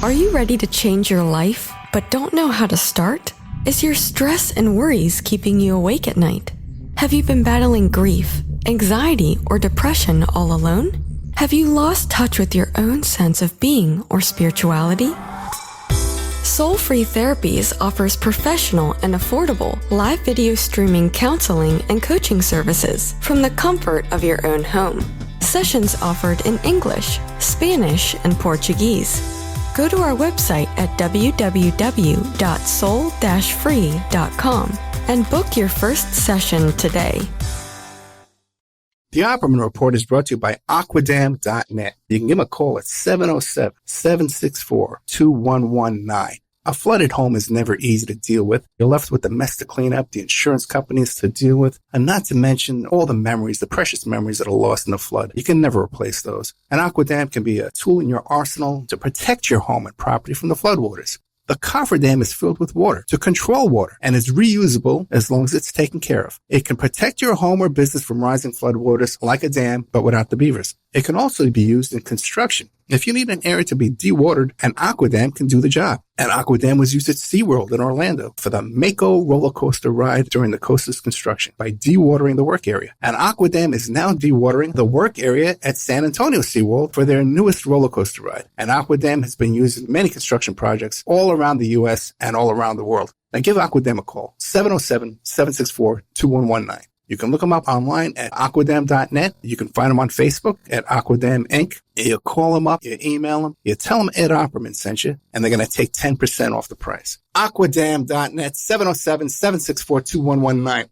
Are you ready to change your life, but don't know how to start? Is your stress and worries keeping you awake at night? Have you been battling grief, anxiety, or depression all alone? Have you lost touch with your own sense of being or spirituality? Soul Free Therapies offers professional and affordable live video streaming counseling and coaching services from the comfort of your own home. Sessions offered in English, Spanish, and Portuguese. Go to our website at www.soul-free.com and book your first session today. The Opperman Report is brought to you by Aquadam.net. You can give them a call at 707-764-2119. A flooded home is never easy to deal with. You're left with the mess to clean up, the insurance companies to deal with, and not to mention all the memories, the precious memories that are lost in the flood. You can never replace those. And Aquadam can be a tool in your arsenal to protect your home and property from the floodwaters. The cofferdam is filled with water to control water and is reusable as long as it's taken care of. It can protect your home or business from rising floodwaters like a dam, but without the beavers. It can also be used in construction. If you need an area to be dewatered, an Aquadam can do the job. An Aquadam was used at SeaWorld in Orlando for the Mako roller coaster ride during the coaster's construction by dewatering the work area. An Aquadam is now dewatering the work area at San Antonio SeaWorld for their newest roller coaster ride. An Aquadam has been used in many construction projects all around the U.S. and all around the world. Now give Aquadam a call, 707-764-2119. You can look them up online at aquadam.net. You can find them on Facebook at Aquadam Inc. You call them up, you email them, you tell them Ed Opperman sent you, and they're going to take 10% off the price. Aquadam.net, 707-764-2119.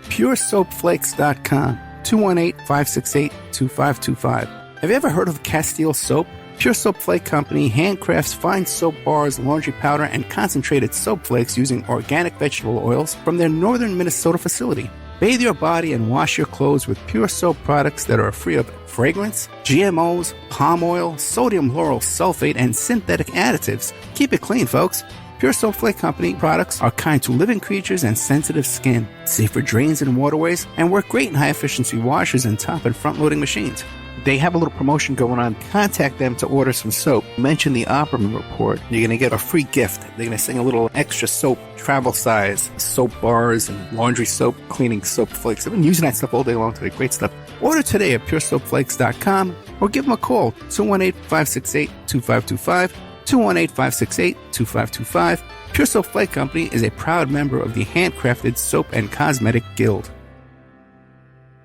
PureSoapFlakes.com, 218-568-2525. Have you ever heard of Castile Soap? Pure Soap Flake Company handcrafts fine soap bars, laundry powder, and concentrated soap flakes using organic vegetable oils from their northern Minnesota facility. Bathe your body and wash your clothes with Pure Soap products that are free of fragrance, GMOs, palm oil, sodium lauryl sulfate, and synthetic additives. Keep it clean, folks. Pure Soap Flake Company products are kind to living creatures and sensitive skin, safe for drains and waterways, and work great in high-efficiency washers and top and front-loading machines. They have a little promotion going on. Contact them to order some soap. Mention the Opperman Report. You're going to get a free gift. They're going to send a little extra soap, travel size, soap bars and laundry soap, cleaning soap flakes. I've been using that stuff all day long today. Great stuff. Order today at puresoapflakes.com or give them a call, 218-568-2525, 218-568-2525. Pure Soap Flake Company is a proud member of the Handcrafted Soap and Cosmetic Guild.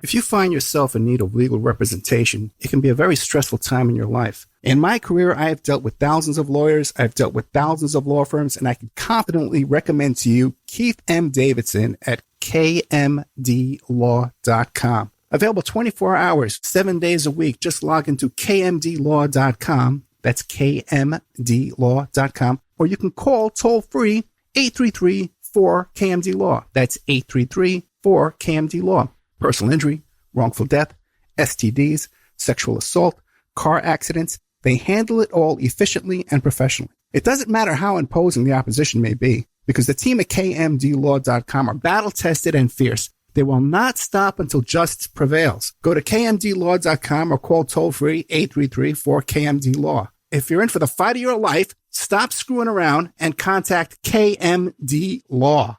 If you find yourself in need of legal representation, it can be a very stressful time in your life. In my career, I have dealt with thousands of lawyers, I've dealt with thousands of law firms, and I can confidently recommend to you Keith M. Davidson at kmdlaw.com. Available 24 hours, 7 days a week. Just log into kmdlaw.com. That's kmdlaw.com. Or you can call toll-free 833-4KMD-LAW. That's 833-4KMD-LAW. Personal injury, wrongful death, STDs, sexual assault, car accidents. They handle it all efficiently and professionally. It doesn't matter how imposing the opposition may be, because the team at kmdlaw.com are battle-tested and fierce. They will not stop until justice prevails. Go to kmdlaw.com or call toll-free 833-4KMD-LAW. If you're in for the fight of your life, stop screwing around and contact KMD Law.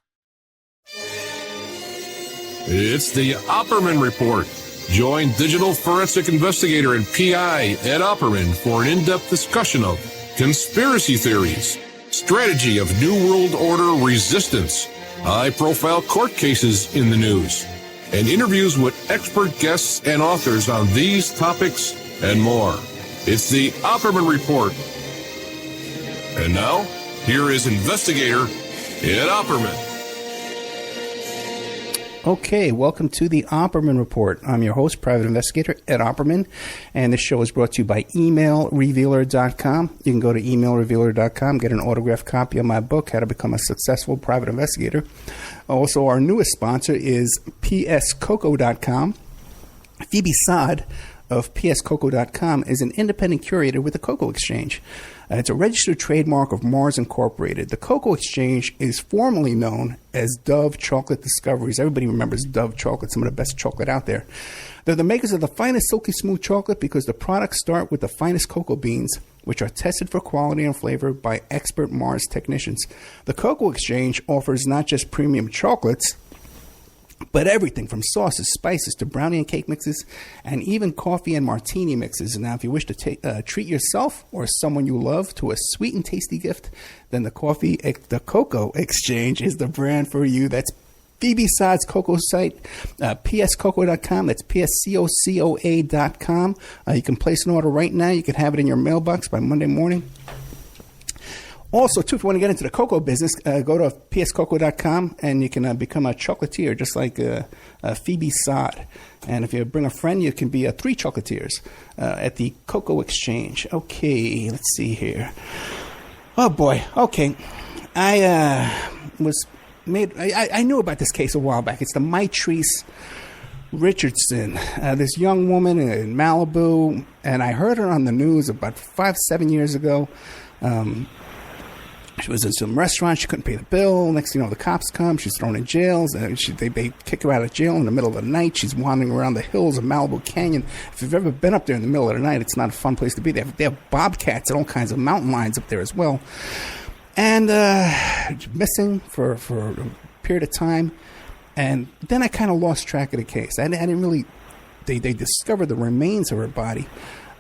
It's the Opperman Report. Join digital forensic investigator and PI Ed Opperman for an in-depth discussion of conspiracy theories, strategy of New World Order resistance, high-profile court cases in the news, and interviews with expert guests and authors on these topics and more. It's the Opperman Report. And now, here is investigator Ed Opperman. Okay, welcome to the Opperman Report. I'm your host, private investigator Ed Opperman, and this show is brought to you by emailrevealer.com. You can go to emailrevealer.com, get an autographed copy of my book, How to Become a Successful Private Investigator. Also, our newest sponsor is pscoco.com. Phoebe Sod of pscocoa.com is an independent curator with the Cocoa Exchange. It's a registered trademark of Mars Incorporated. The Cocoa Exchange is formerly known as Dove Chocolate Discoveries. Everybody remembers Dove chocolate, some of the best chocolate out there. They're the makers of the finest silky smooth chocolate because the products start with the finest cocoa beans, which are tested for quality and flavor by expert Mars technicians. The Cocoa Exchange offers not just premium chocolates, but everything from sauces, spices, to brownie and cake mixes, and even coffee and martini mixes. Now, if you wish to treat yourself or someone you love to a sweet and tasty gift, then the Cocoa Exchange is the brand for you. That's Phoebe Saad's cocoa site, pscocoa.com. That's pscocoa.com. You can place an order right now. You can have it in your mailbox by Monday morning. Also, too, if you want to get into the cocoa business, go to pscocoa.com and you can become a chocolatier, just like Phoebe Saad. And if you bring a friend, you can be 3 chocolatiers at the Cocoa Exchange. Okay, let's see here. Oh, boy. Okay. I knew about this case a while back. It's the Mitrice Richardson, this young woman in Malibu, and I heard her on the news about 5-7 years ago. She was in some restaurant. She couldn't pay the bill. Next thing you know, the cops come. She's thrown in jail. They kick her out of jail in the middle of the night. She's wandering around the hills of Malibu Canyon. If you've ever been up there in the middle of the night, it's not a fun place to be. They have bobcats and all kinds of mountain lions up there as well. And missing for a period of time. And then I kind of lost track of the case. I didn't really... They discovered the remains of her body.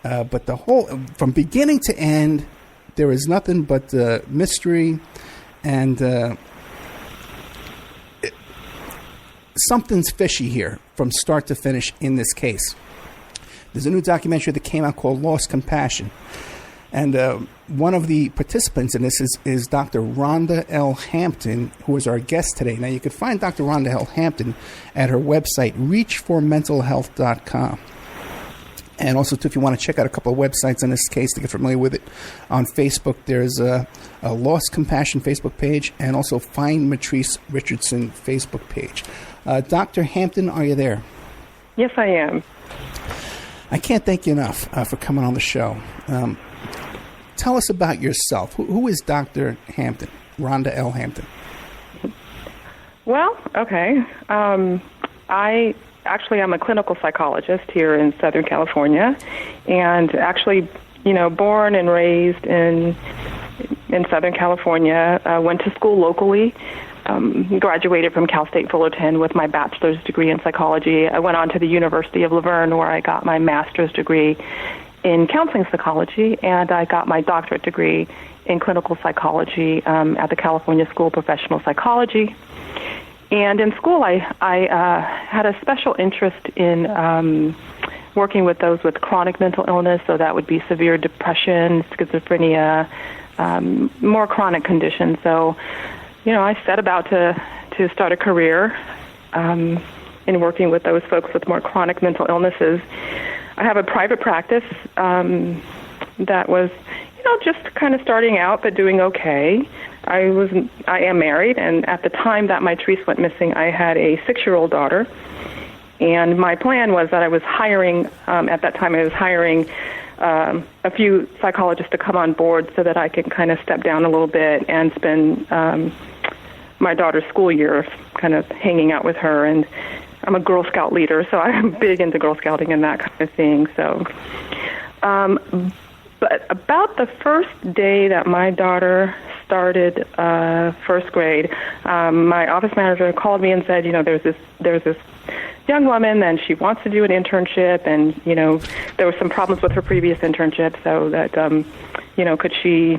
But the whole... From beginning to end... There is nothing but mystery, and something's fishy here from start to finish in this case. There's a new documentary that came out called Lost Compassion. And one of the participants in this is Dr. Ronda L. Hampton, who is our guest today. Now, you can find Dr. Ronda L. Hampton at her website, reachformentalhealth.com. And also, too, if you want to check out a couple of websites on this case to get familiar with it, on Facebook, there's a Lost Compassion Facebook page and also Find Mitrice Richardson Facebook page. Dr. Hampton, are you there? Yes, I am. I can't thank you enough for coming on the show. Tell us about yourself. Who is Dr. Hampton, Ronda L. Hampton? Well, okay. Actually, I'm a clinical psychologist here in Southern California, and actually, born and raised in Southern California. Went to school locally, graduated from Cal State Fullerton with my bachelor's degree in psychology. I went on to the University of Laverne, where I got my master's degree in counseling psychology, and I got my doctorate degree in clinical psychology at the California School of Professional Psychology. And in school, I had a special interest in working with those with chronic mental illness, so that would be severe depression, schizophrenia, more chronic conditions. So, I set about to start a career in working with those folks with more chronic mental illnesses. I have a private practice that was, just kind of starting out, but doing okay. I am married, and at the time that Mitrice went missing, I had a 6-year-old daughter, and my plan was that I was hiring, at that time I was hiring a few psychologists to come on board so that I could kind of step down a little bit and spend my daughter's school year kind of hanging out with her. And I'm a Girl Scout leader, so I'm big into Girl Scouting and that kind of thing. So, but about the first day that my daughter started first grade, my office manager called me and said, there's this young woman and she wants to do an internship, and there were some problems with her previous internship, so that could she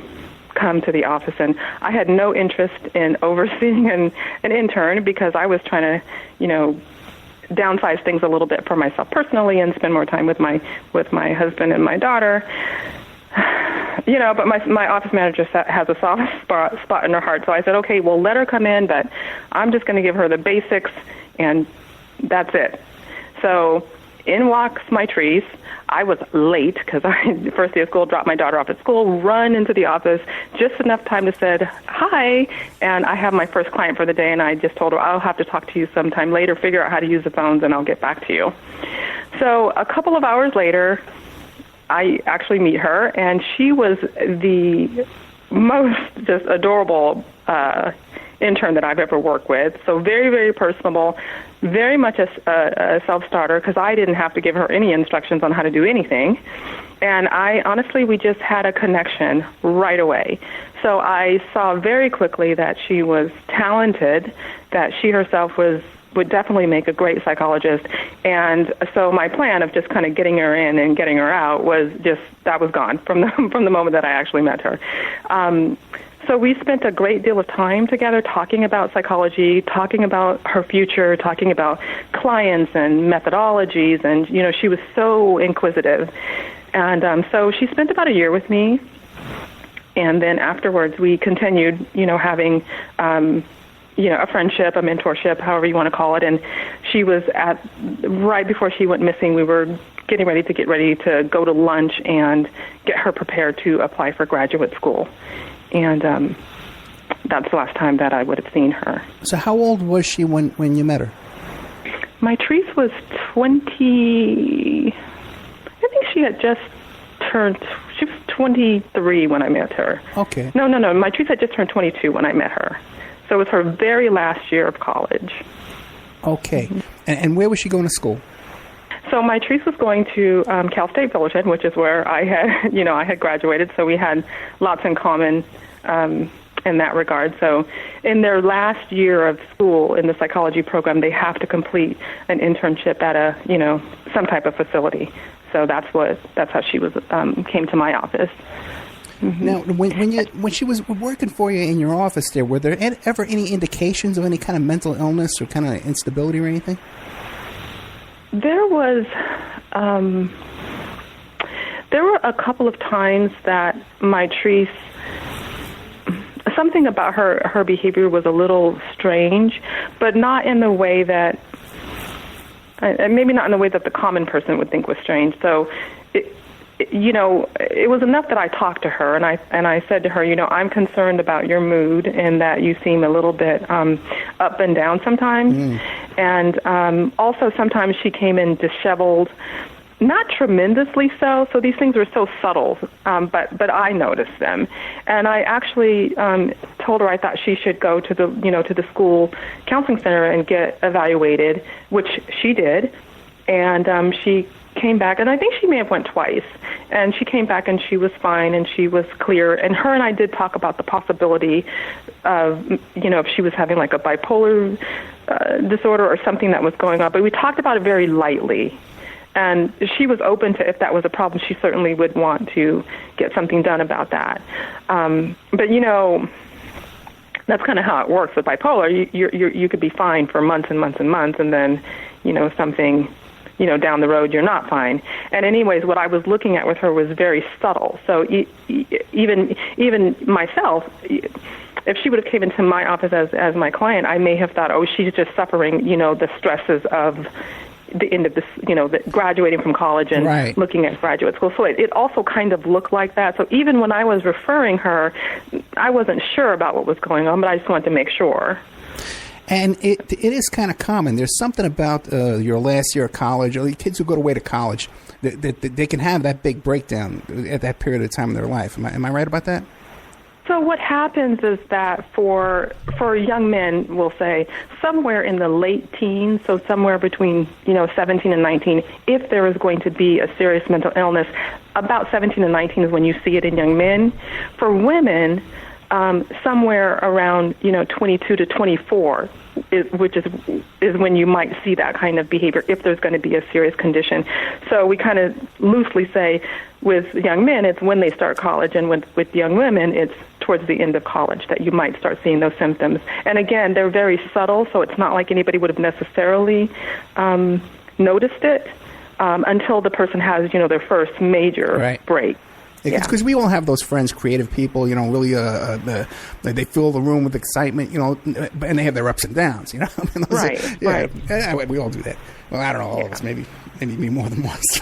come to the office? And I had no interest in overseeing an intern because I was trying to downsize things a little bit for myself personally and spend more time with my husband and my daughter. But my office manager has a soft spot in her heart, so I said, okay, well, let her come in, but I'm just going to give her the basics, and that's it. So in walks Mitrice. I was late because the first day of school, dropped my daughter off at school, run into the office, just enough time to say, hi, and I have my first client for the day, and I just told her, I'll have to talk to you sometime later, figure out how to use the phones, and I'll get back to you. So a couple of hours later, I actually meet her, and she was the most just adorable intern that I've ever worked with. So very, very personable, very much a self-starter, because I didn't have to give her any instructions on how to do anything. And we just had a connection right away. So I saw very quickly that she was talented, that she herself would definitely make a great psychologist. And so my plan of just kind of getting her in and getting her out was gone from the moment that I actually met her. So we spent a great deal of time together talking about psychology, talking about her future, talking about clients and methodologies, and, she was so inquisitive. And so she spent about a year with me, and then afterwards we continued, having, a friendship, a mentorship, however you want to call it, and she was right before she went missing, we were getting ready to go to lunch and get her prepared to apply for graduate school. And that's the last time that I would have seen her. So how old was she when you met her? Mitrice was 20... I think she had just turned... She was 23 when I met her. Okay. No. Mitrice had just turned 22 when I met her. So it was her very last year of college. Okay. Mm-hmm. And where was she going to school? So Mitrice was going to Cal State Fullerton, which is where I had graduated. So we had lots in common in that regard. So in their last year of school in the psychology program, they have to complete an internship at some type of facility. So that's how she was came to my office. Mm-hmm. Now, when she was working for you in your office there, were there ever any indications of any kind of mental illness or kind of instability or anything? There were a couple of times that Mitrice, something about her behavior was a little strange, but not in the way that, maybe not in the way that the common person would think was strange. So, it was enough that I talked to her, and I said to her, I'm concerned about your mood and that you seem a little bit up and down sometimes. Mm. And also sometimes she came in disheveled, not tremendously so. So these things were so subtle, but I noticed them. And I actually told her I thought she should go to the school counseling center and get evaluated, which she did. And she came back, and I think she may have went twice, and she came back and she was fine and she was clear. And her and I did talk about the possibility of, if she was having like a bipolar disorder or something that was going on, but we talked about it very lightly. And she was open to, if that was a problem, she certainly would want to get something done about that. But that's kind of how it works with bipolar. You could be fine for months and months and months, and then, something, down the road, you're not fine. And anyways, what I was looking at with her was very subtle. So even myself, if she would have came into my office as my client, I may have thought, oh, she's just suffering, the stresses of the end of this, the graduating from college and right. Looking at graduate school. So it also kind of looked like that. So even when I was referring her, I wasn't sure about what was going on, but I just wanted to make sure. And it is kind of common. There's something about your last year of college, or the kids who go away to college, that they can have that big breakdown at that period of time in their life. Am I right about that? So what happens is that for young men, we'll say somewhere in the late teens, so somewhere between 17 and 19, if there is going to be a serious mental illness, about 17 and 19 is when you see it in young men. For women, somewhere around 22 to 24, which is when you might see that kind of behavior if there's going to be a serious condition. So we kind of loosely say with young men it's when they start college, and with young women it's towards the end of college that you might start seeing those symptoms. And again, they're very subtle, so it's not like anybody would have necessarily noticed it until the person has their first major right. break. Because we all have those friends, creative people, really, they fill the room with excitement, and they have their ups and downs, Right, right. We all do that. Well, I don't know, all of us, maybe me more than once.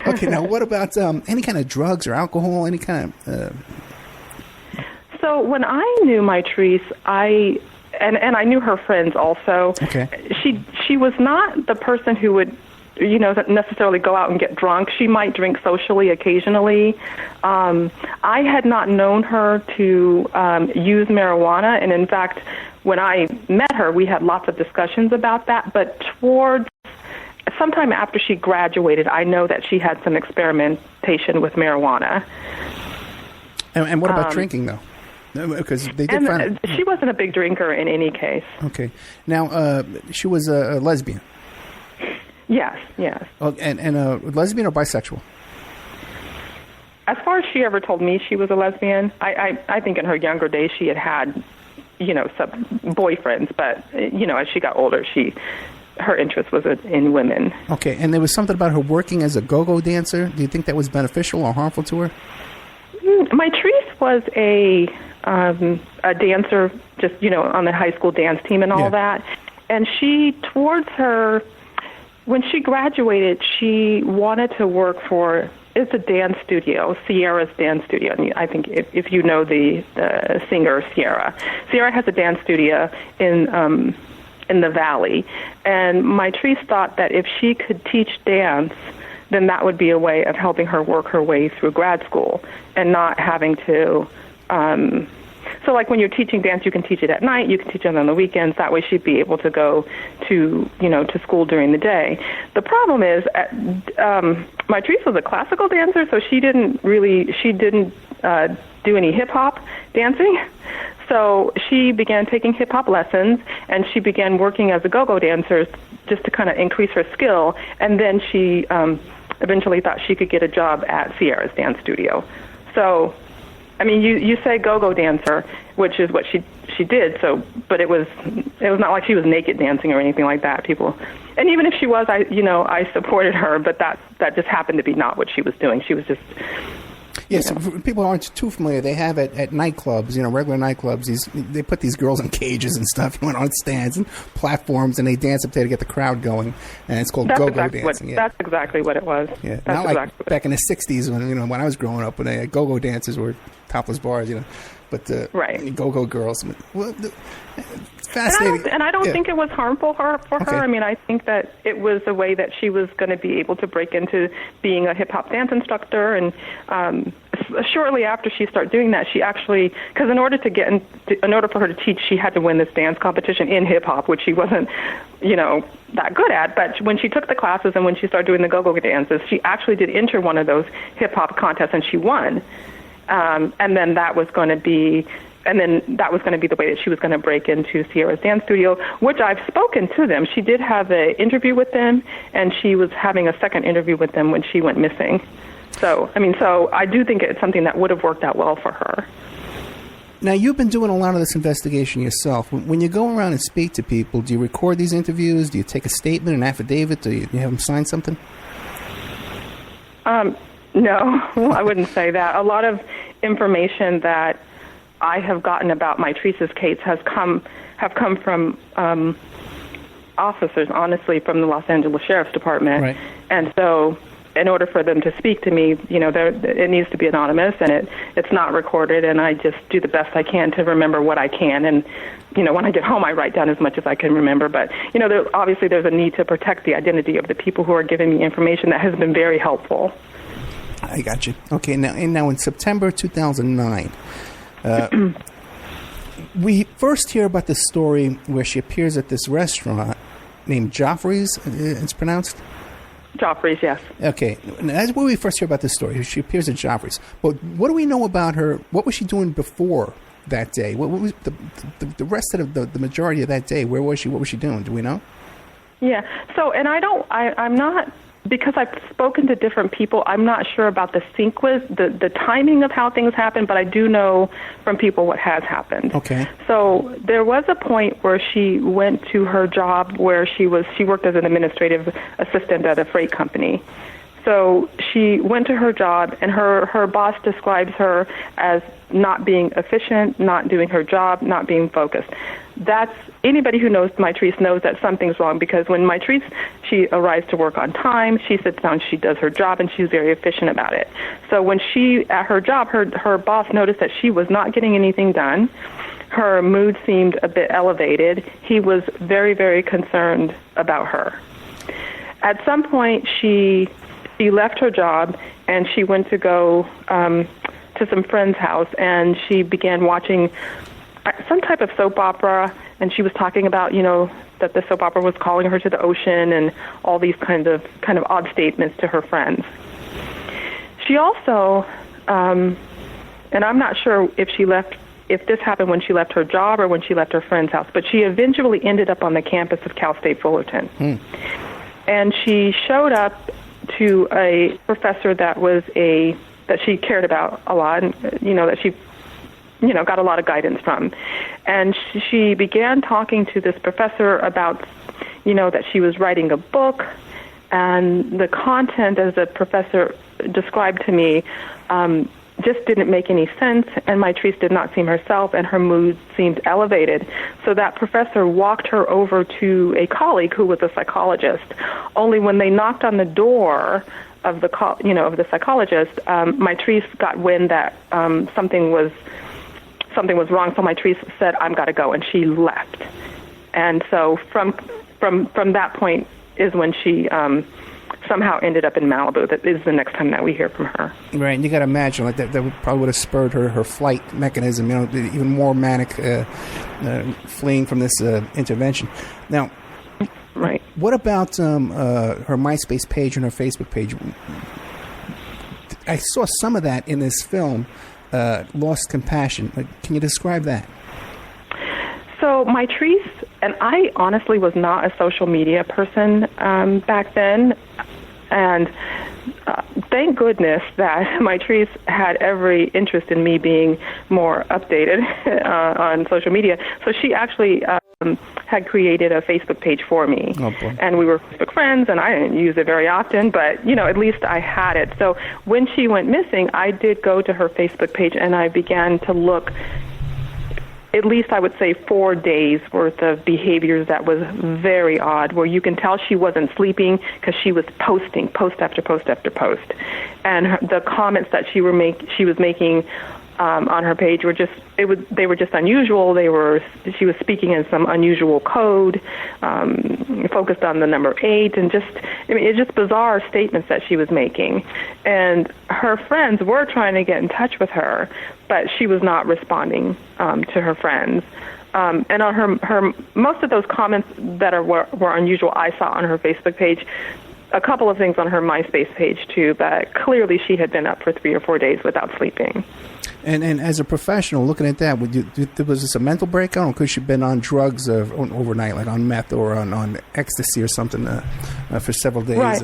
Okay, now what about any kind of drugs or alcohol, any kind of... So when I knew Mitrice, and I knew her friends also, okay. she was not the person who would necessarily go out and get drunk. She might drink socially occasionally. I had not known her to use marijuana, and in fact, when I met her, we had lots of discussions about that. But towards sometime after she graduated, I know that she had some experimentation with marijuana. And what about drinking, though? Because they did find she wasn't a big drinker in any case. Okay. Now, she was a lesbian. Yes. Oh, and a lesbian or bisexual? As far as she ever told me she was a lesbian, I think in her younger days she had some boyfriends, but, as she got older, her interest was in women. Okay, and there was something about her working as a go-go dancer. Do you think that was beneficial or harmful to her? Mitrice was a dancer, just, on the high school dance team and all that. And when she graduated, she wanted to work for, it's a dance studio, Sierra's dance studio. And I think if you know the singer Sierra has a dance studio in the Valley. And Mitrice thought that if she could teach dance, then that would be a way of helping her work her way through grad school and not having to... So like when you're teaching dance, you can teach it at night, you can teach it on the weekends. That way she'd be able to go to school during the day. The problem is, Mitrice was a classical dancer, so she didn't do any hip-hop dancing. So she began taking hip-hop lessons, and she began working as a go-go dancer just to kind of increase her skill. And then she eventually thought she could get a job at Sierra's dance studio. So... I mean, you say go-go dancer, which is what she did. So, but it was not like she was naked dancing or anything like that. And even if she was, I supported her, but that just happened to be not what she was doing. She was just. Yes, for people who aren't too familiar, they have at nightclubs, regular nightclubs, they put these girls in cages and stuff, on stands and platforms, and they dance up there to get the crowd going, and it's called go-go dancing. That's exactly what it was. Yeah, not like back in the 60s when I was growing up, when they go-go dancers were topless bars, but right. Go-go girls. Well, fascinating. And I don't think it was harmful for her. I mean, I think that it was a way that she was going to be able to break into being a hip-hop dance instructor. And shortly after she started doing that, she actually, because in order for her to teach, she had to win this dance competition in hip-hop, which she wasn't, that good at. But when she took the classes and when she started doing the go-go dances, she actually did enter one of those hip-hop contests, and she won. And then that was going to be the way that she was going to break into Sierra's dance studio, which I've spoken to them. She did have an interview with them, and she was having a second interview with them when she went missing. So I do think it's something that would have worked out well for her. Now, you've been doing a lot of this investigation yourself. When you go around and speak to people, do you record these interviews? Do you take a statement, an affidavit? Do you have them sign something? No, I wouldn't say that. A lot of information that I have gotten about Mitrice's case have come from officers, honestly, from the Los Angeles Sheriff's Department. Right. And so in order for them to speak to me, it needs to be anonymous, and it's not recorded, and I just do the best I can to remember what I can. And, when I get home, I write down as much as I can remember. But, obviously there's a need to protect the identity of the people who are giving me information that has been very helpful. I got you. Okay, now in September 2009, we first hear about this story where she appears at this restaurant named Joffrey's, it's pronounced? Joffrey's, yes. Okay, now that's where we first hear about this story. She appears at Joffrey's. But what do we know about her? What was she doing before that day? What was the rest of the majority of that day? Where was she? What was she doing? Do we know? Yeah, so, and I'm not... Because I've spoken to different people, I'm not sure about the sequence, the timing of how things happened, but I do know from people what has happened. Okay. So there was a point where she went to her job where she worked as an administrative assistant at a freight company. So she went to her job, and her boss describes her as not being efficient, not doing her job, not being focused. Anybody who knows Mitrice knows that something's wrong, because when Mitrice, she arrives to work on time, she sits down, she does her job, and she's very efficient about it. So when at her job, her boss noticed that she was not getting anything done. Her mood seemed a bit elevated. He was very, very concerned about her. At some point, she left her job and she went to go to some friend's house, and she began watching some type of soap opera, and she was talking about, that the soap opera was calling her to the ocean and all these kind of odd statements to her friends. She also, and I'm not sure if this happened when she left her job or when she left her friend's house, but she eventually ended up on the campus of Cal State Fullerton. And she showed up to a professor that she cared about a lot, and, that she got a lot of guidance from. And she began talking to this professor about, that she was writing a book, and the content, as the professor described to me, just didn't make any sense, and Mitrice did not seem herself, and her mood seemed elevated. So that professor walked her over to a colleague who was a psychologist. Only when they knocked on the door of the psychologist, Mitrice got wind that something was wrong. So Mitrice said, "I'm got to go," and she left. And so from that point is when she somehow ended up in Malibu. That is the next time that we hear from her. Right, and you got to imagine like that probably would have spurred her flight mechanism, even more manic, fleeing from this intervention. Now, right. What about her MySpace page and her Facebook page? I saw some of that in this film, Lost Compassion. Can you describe that? So Mitrice, and I honestly was not a social media person back then, and thank goodness that Mitrice had every interest in me being more updated on social media. So she actually had created a Facebook page for me. Oh, boy. And we were Facebook friends, and I didn't use it very often, but, at least I had it. So when she went missing, I did go to her Facebook page, and I began to look, at least I would say 4 days worth of behaviors that was very odd, where you can tell she wasn't sleeping because she was posting post after post after post. And the comments that she was making on her page were just unusual. She was speaking in some unusual code, focused on the number 8, and it's just bizarre statements that she was making. And her friends were trying to get in touch with her, but she was not responding to her friends. And on her most of those comments that were unusual, I saw on her Facebook page. A couple of things on her MySpace page too, but clearly she had been up for 3 or 4 days without sleeping. And as a professional, looking at that, was this a mental breakdown, or could she have been on drugs overnight, like on meth or on ecstasy or something for several days? Right.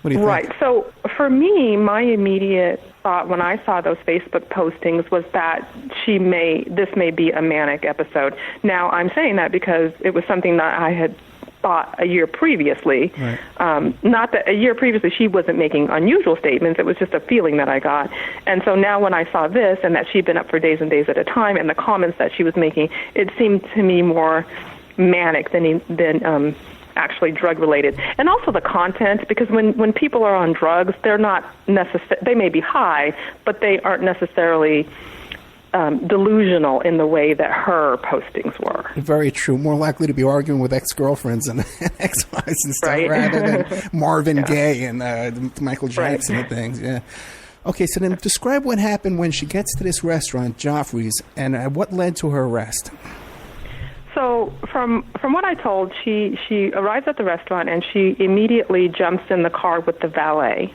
What do you think? Right. So for me, my immediate thought when I saw those Facebook postings was that this may be a manic episode. Now, I'm saying that because it was something that I had thought a year previously. Right. Not that a year previously she wasn't making unusual statements. It was just a feeling that I got. And so now when I saw this and that she'd been up for days and days at a time and the comments that she was making, it seemed to me more manic than actually drug-related. And also the content, because when people are on drugs, they're not they may be high, but they aren't necessarily delusional in the way that her postings were. Very true. More likely to be arguing with ex-girlfriends and ex-wives and stuff, right? Rather than Marvin Gaye and Michael Jackson and things. Yeah. Okay, so then describe what happened when she gets to this restaurant, Joffrey's, and what led to her arrest. So from what I told, she arrives at the restaurant and she immediately jumps in the car with the valet.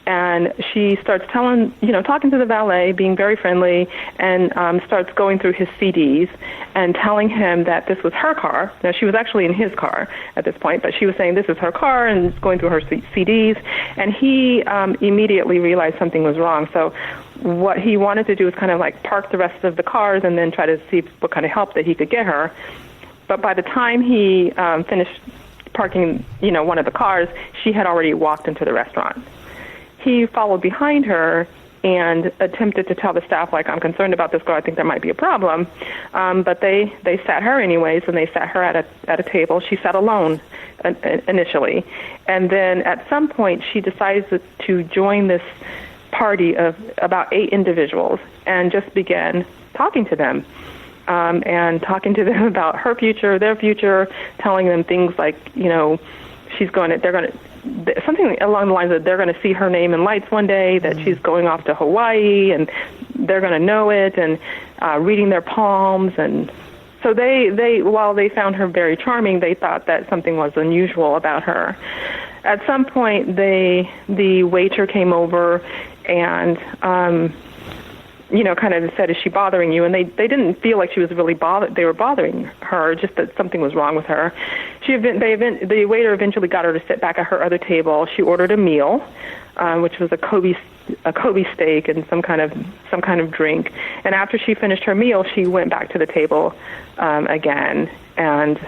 And she starts talking to the valet, being very friendly, and starts going through his CDs and telling him that this was her car. Now, she was actually in his car at this point, but she was saying this is her car and going through her CDs. And he immediately realized something was wrong. So what he wanted to do was kind of like park the rest of the cars and then try to see what kind of help that he could get her. But by the time he finished parking, one of the cars, she had already walked into the restaurant. He followed behind her and attempted to tell the staff, like, I'm concerned about this girl. I think there might be a problem. But they sat her anyways, and they sat her at a table. She sat alone initially. And then at some point, she decides to join this party of about 8 individuals and just began talking to them. And talking to them about her future, their future, telling them things like, something along the lines of they're going to see her name in lights one day, that she's going off to Hawaii, and they're going to know it, and reading their palms. And so they while they found her very charming, they thought that something was unusual about her. At some point, the waiter came over and kind of said, "Is she bothering you?" And they didn't feel like she was really bothered. They were bothering her, just that something was wrong with her. The waiter eventually got her to sit back at her other table. She ordered a meal, which was a Kobe steak and some kind of drink. And after she finished her meal, she went back to the table again. And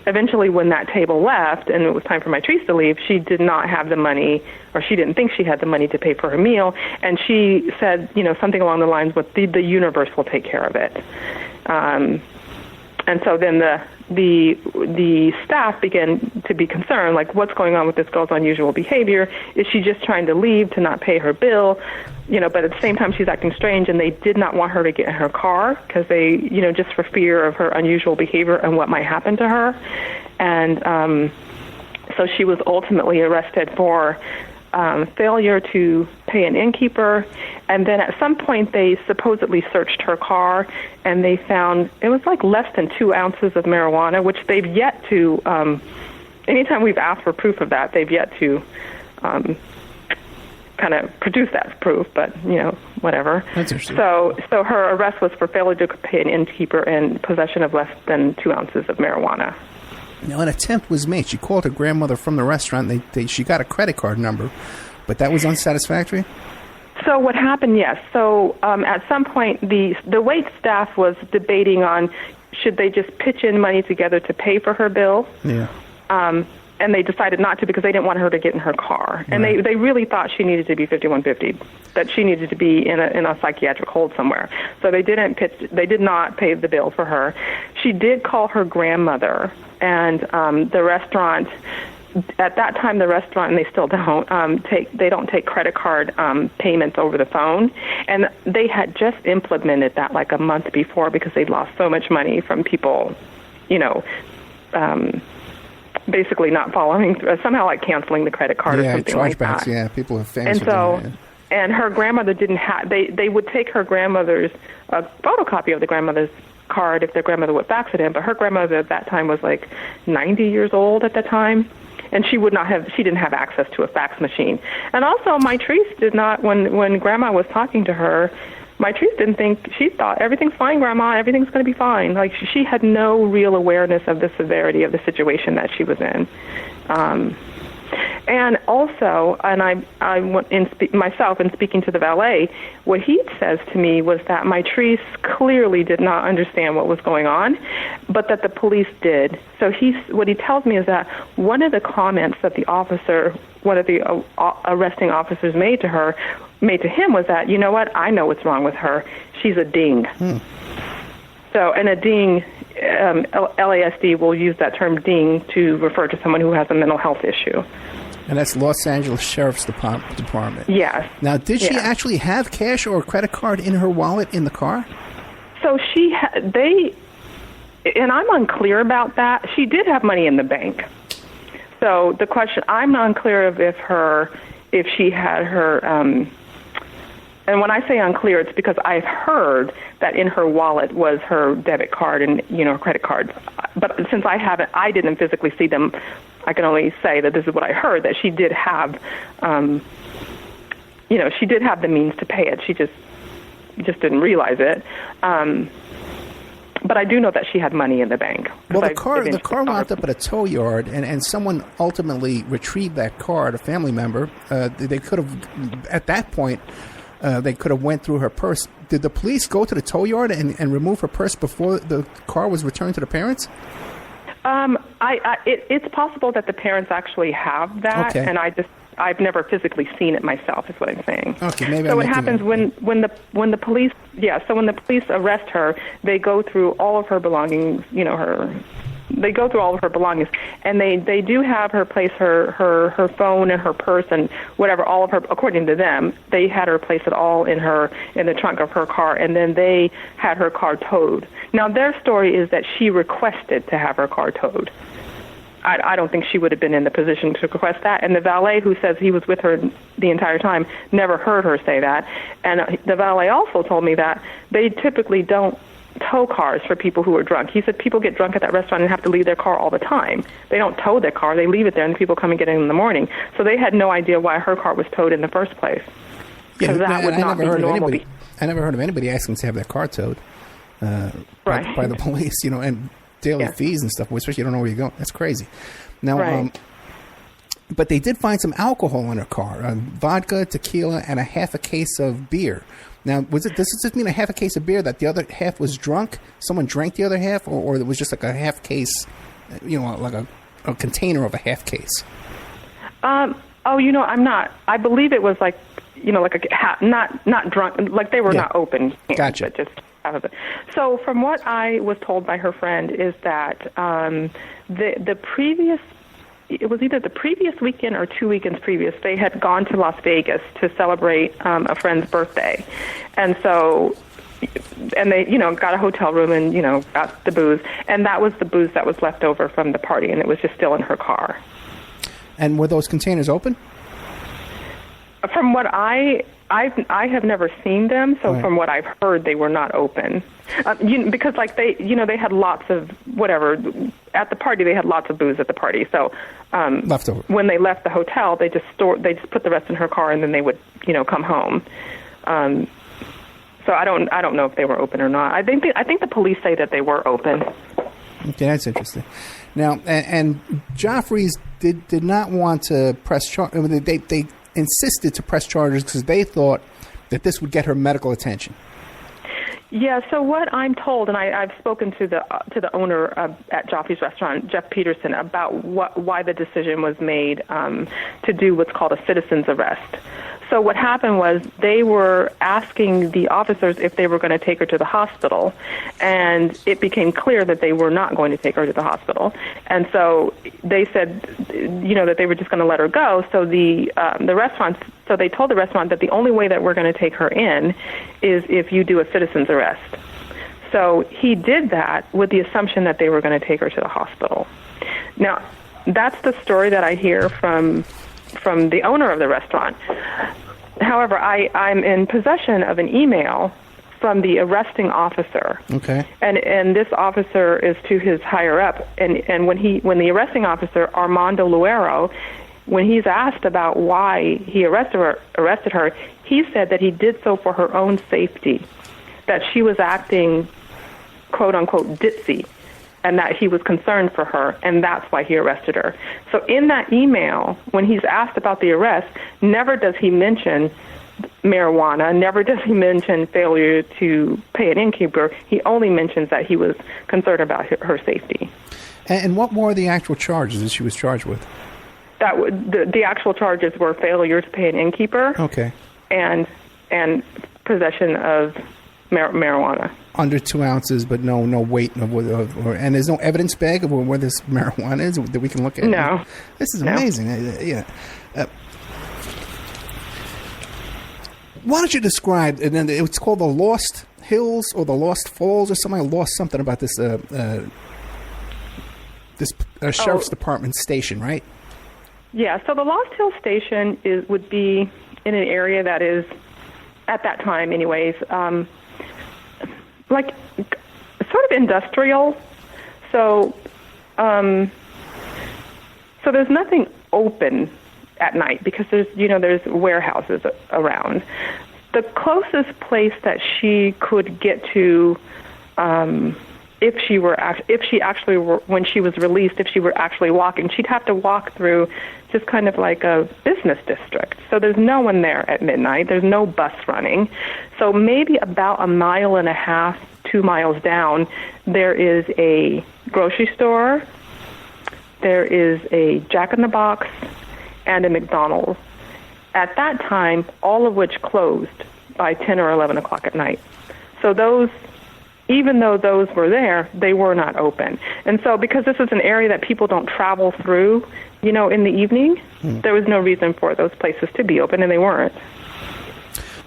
eventually, when that table left and it was time for Mitrice to leave, she did not have the money, or she didn't think she had the money to pay for her meal. And she said, something along the lines with, the universe will take care of it. And so then the staff began to be concerned, like, what's going on with this girl's unusual behavior? Is she just trying to leave to not pay her bill? But at the same time, she's acting strange, and they did not want her to get in her car because they, just for fear of her unusual behavior and what might happen to her. And so she was ultimately arrested for failure to pay an innkeeper. And then at some point, they supposedly searched her car, and they found it was like less than 2 ounces of marijuana, which they've yet to, anytime we've asked for proof of that, they've yet to kind of produce that proof, but, whatever. That's interesting. So her arrest was for failure to pay an innkeeper and possession of less than 2 ounces of marijuana. Now, an attempt was made. She called her grandmother from the restaurant. She got a credit card number, but that was unsatisfactory? So what happened, yes. So at some point, the wait staff was debating on should they just pitch in money together to pay for her bill. Yeah. And they decided not to because they didn't want her to get in her car. And right. they really thought she needed to be 5150, that she needed to be in a psychiatric hold somewhere. So they did not pay the bill for her. She did call her grandmother, and the restaurant, at that time, the restaurant, and they still don't, they don't take credit card payments over the phone. And they had just implemented that like a month before because they'd lost so much money from people, basically not following, somehow like canceling the credit card or something like that. Yeah, people are famous and for so, doing that. And her grandmother didn't have, they would take her grandmother's, a photocopy of the grandmother's card if their grandmother would fax it in, but her grandmother at that time was like 90 years old at the time, and she didn't have access to a fax machine. And also, Mitrice did not, when Grandma was talking to her, Mitrice didn't think, she thought, everything's fine, Grandma, everything's going to be fine. Like, she had no real awareness of the severity of the situation that she was in. And also, and I myself, in speaking to the valet, what he says to me was that Mitrice clearly did not understand what was going on, but that the police did. So what he tells me is that one of the comments that one of the arresting officers made to him was that, you know what, I know what's wrong with her. She's a ding. So, and a ding, LASD will use that term ding to refer to someone who has a mental health issue. And that's Los Angeles Sheriff's Department. Yes. Now, did she actually have cash or a credit card in her wallet in the car? So and I'm unclear about that. She did have money in the bank. So the question, I'm not unclear of if she had her, and when I say unclear, it's because I've heard that in her wallet was her debit card and, her credit cards. But since I didn't physically see them, I can only say that this is what I heard, that she did have, she did have the means to pay it. She just didn't realize it. But I do know that she had money in the bank. Well, the car wound up at a tow yard, and someone ultimately retrieved that card, a family member. They could have, at that point, they could have went through her purse. Did the police go to the tow yard and remove her purse before the car was returned to the parents? It's possible that the parents actually have that, okay. And I've never physically seen it myself, is what I'm saying. Okay, maybe. So what happens when the police arrest her, they go through all of her belongings, they go through all of her belongings, and they do have her place her phone and her purse and whatever, all of her, according to them, they had her place it all in the trunk of her car, and then they had her car towed. Now, their story is that she requested to have her car towed. I don't think she would have been in the position to request that. And the valet, who says he was with her the entire time, never heard her say that. And the valet also told me that they typically don't tow cars for people who are drunk. He said people get drunk at that restaurant and have to leave their car all the time. They don't tow their car. They leave it there, and people come and get it in the morning. So they had no idea why her car was towed in the first place. Yeah, that would not be normal. I never heard of anybody asking to have their car towed by the police, and daily fees and stuff, especially you don't know where you're going. That's crazy. Now, but they did find some alcohol in her car, vodka, tequila, and a half a case of beer. Now, does this mean a half a case of beer that the other half was drunk? Someone drank the other half, or it was just like a half case, like a container of a half case? I'm not. I believe it was like, like not drunk, like they were not open. Gotcha. But just out of it. So from what I was told by her friend is that the previous, it was either the previous weekend or 2 weekends previous, they had gone to Las Vegas to celebrate a friend's birthday. And so, and they, got a hotel room and, got the booze. And that was the booze that was left over from the party, and it was just still in her car. And were those containers open? From what I have never seen them, so from what I've heard, they were not open. Because they had lots of whatever at the party. They had lots of booze at the party. So leftover. When they left the hotel, they just put the rest in her car, and then they would come home. So I don't know if they were open or not. I think the police say that they were open. Okay, that's interesting. Now, and Joffrey's did not want to press charges. They insisted to press charges because they thought that this would get her medical attention. Yeah, so what I'm told, and I've spoken to the owner at Joffrey's restaurant, Jeff Peterson, about why the decision was made to do what's called a citizen's arrest. So what happened was they were asking the officers if they were going to take her to the hospital, and it became clear that they were not going to take her to the hospital. And so they said, that they were just going to let her go. So the restaurant, so they told the restaurant that the only way that we're going to take her in is if you do a citizen's arrest. So he did that with the assumption that they were going to take her to the hospital. Now, that's the story that I hear from the owner of the restaurant. However, I'm in possession of an email from the arresting officer. Okay. And this officer is to his higher up. And when the arresting officer, Armando Luero, when he's asked about why he arrested her, he said that he did so for her own safety, that she was acting, quote unquote, ditzy, and that he was concerned for her, and that's why he arrested her. So in that email, when he's asked about the arrest, never does he mention marijuana, never does he mention failure to pay an innkeeper. He only mentions that he was concerned about her safety. And what were the actual charges that she was charged with? The actual charges were failure to pay an innkeeper. Okay. And possession of marijuana. Under 2 ounces, but no weight, and there's no evidence bag of where this marijuana is that we can look at. No. This is amazing. Yeah. Why don't you describe? And then it's called the Lost Hills or the Lost Falls or something. I lost something about this. This sheriff's department station, right? Yeah. So the Lost Hills station would be in an area that is, at that time, anyways. Like sort of industrial, so there's nothing open at night because there's warehouses around. The closest place that she could get to, if she actually were, when she was released, if she were actually walking, she'd have to walk through just kind of like a business district. So there's no one there at midnight. There's no bus running. So maybe about 1.5 miles, 2 miles down, there is a grocery store, there is a Jack in the Box, and a McDonald's. At that time, all of which closed by 10 or 11 o'clock at night. So those, even though those were there, they were not open. And so because this is an area that people don't travel through, in the evening, there was no reason for those places to be open, and they weren't.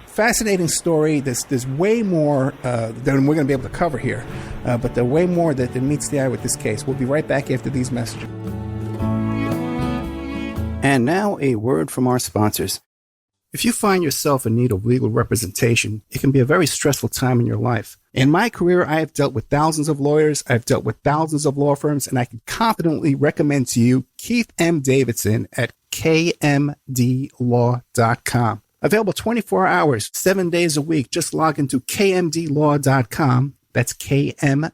Fascinating story. There's way more than we're going to be able to cover here, but there's way more that meets the eye with this case. We'll be right back after these messages. And now a word from our sponsors. If you find yourself in need of legal representation, it can be a very stressful time in your life. In my career, I have dealt with thousands of lawyers, I've dealt with thousands of law firms, and I can confidently recommend to you Keith M. Davidson at kmdlaw.com. Available 24 hours, 7 days a week. Just log into kmdlaw.com. That's kmdlaw.com.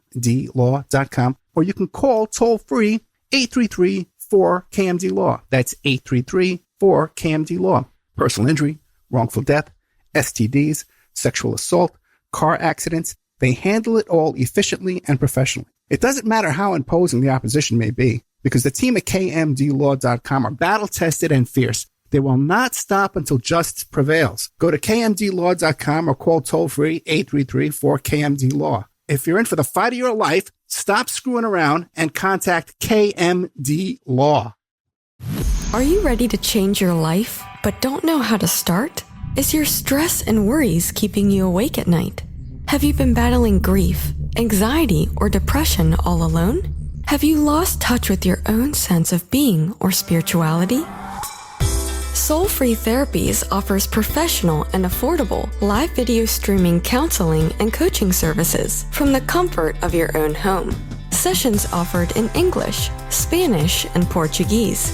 Or you can call toll-free 833-4KMD-LAW. That's 833-4KMD-LAW. Personal injury, wrongful death, STDs, sexual assault, car accidents. They handle it all efficiently and professionally. It doesn't matter how imposing the opposition may be, because the team at kmdlaw.com are battle-tested and fierce. They will not stop until justice prevails. Go to kmdlaw.com or call toll-free 833-4KMD-LAW. If you're in for the fight of your life, stop screwing around and contact KMD Law. Are you ready to change your life, but don't know how to start? Is your stress and worries keeping you awake at night? Have you been battling grief, anxiety, or depression all alone? Have you lost touch with your own sense of being or spirituality? Soul Free Therapies offers professional and affordable live video streaming counseling and coaching services from the comfort of your own home. Sessions offered in English, Spanish, and Portuguese.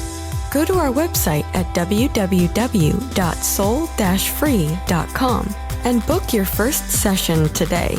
Go to our website at www.soul-free.com and book your first session today.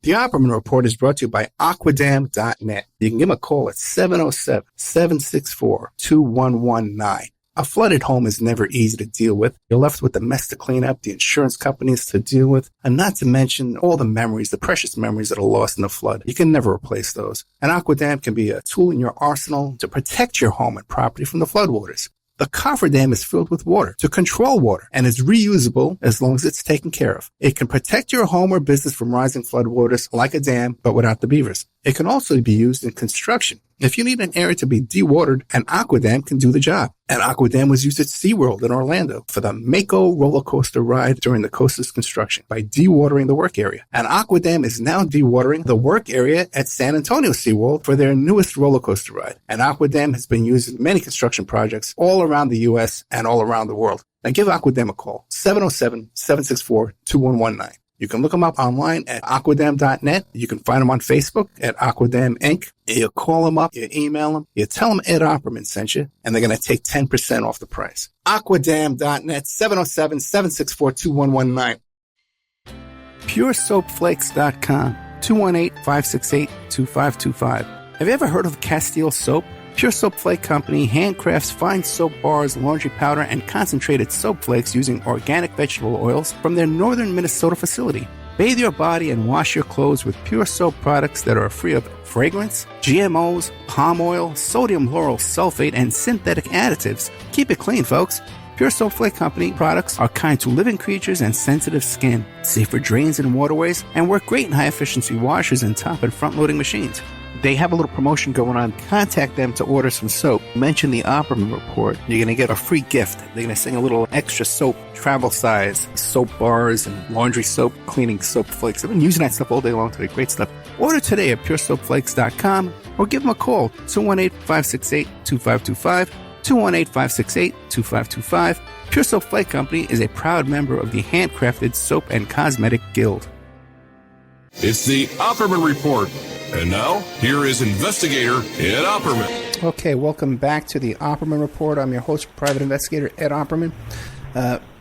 The Opperman Report is brought to you by Aquadam.net. You can give them a call at 707-764-2119. A flooded home is never easy to deal with. You're left with the mess to clean up, the insurance companies to deal with, and not to mention all the memories, the precious memories that are lost in the flood. You can never replace those. And Aquadam can be a tool in your arsenal to protect your home and property from the floodwaters. The cofferdam is filled with water to control water and is reusable as long as it's taken care of. It can protect your home or business from rising floodwaters like a dam, but without the beavers. It can also be used in construction. If you need an area to be dewatered, an Aquadam can do the job. An Aquadam was used at SeaWorld in Orlando for the Mako roller coaster ride during the coaster's construction by dewatering the work area. An Aquadam is now dewatering the work area at San Antonio SeaWorld for their newest roller coaster ride. An Aquadam has been used in many construction projects all around the U.S. and all around the world. Now give Aquadam a call, 707-764-2119. You can look them up online at aquadam.net. You can find them on Facebook at Aquadam Inc. You call them up, you email them, you tell them Ed Opperman sent you, and they're going to take 10% off the price. Aquadam.net, 707-764-2119. PureSoapFlakes.com, 218-568-2525. Have you ever heard of Castile Soap? Pure Soap Flake Company handcrafts fine soap bars, laundry powder, and concentrated soap flakes using organic vegetable oils from their northern Minnesota facility. Bathe your body and wash your clothes with Pure Soap products that are free of fragrance, GMOs, palm oil, sodium lauryl sulfate, and synthetic additives. Keep it clean, folks. Pure Soap Flake Company products are kind to living creatures and sensitive skin, safe for drains and waterways, and work great in high-efficiency washers and top and front-loading machines. They have a little promotion going on. Contact them to order some soap. Mention the Opperman Report. You're going to get a free gift. They're going to send a little extra soap, travel size, soap bars and laundry soap, cleaning soap flakes. I've been using that stuff all day long today. Great stuff. Order today at puresoapflakes.com or give them a call, 218-568-2525, 218-568-2525. Pure Soap Flake Company is a proud member of the Handcrafted Soap and Cosmetic Guild. It's the Opperman Report. And now, here is investigator Ed Opperman. Okay, welcome back to the Opperman Report. I'm your host, private investigator Ed Opperman.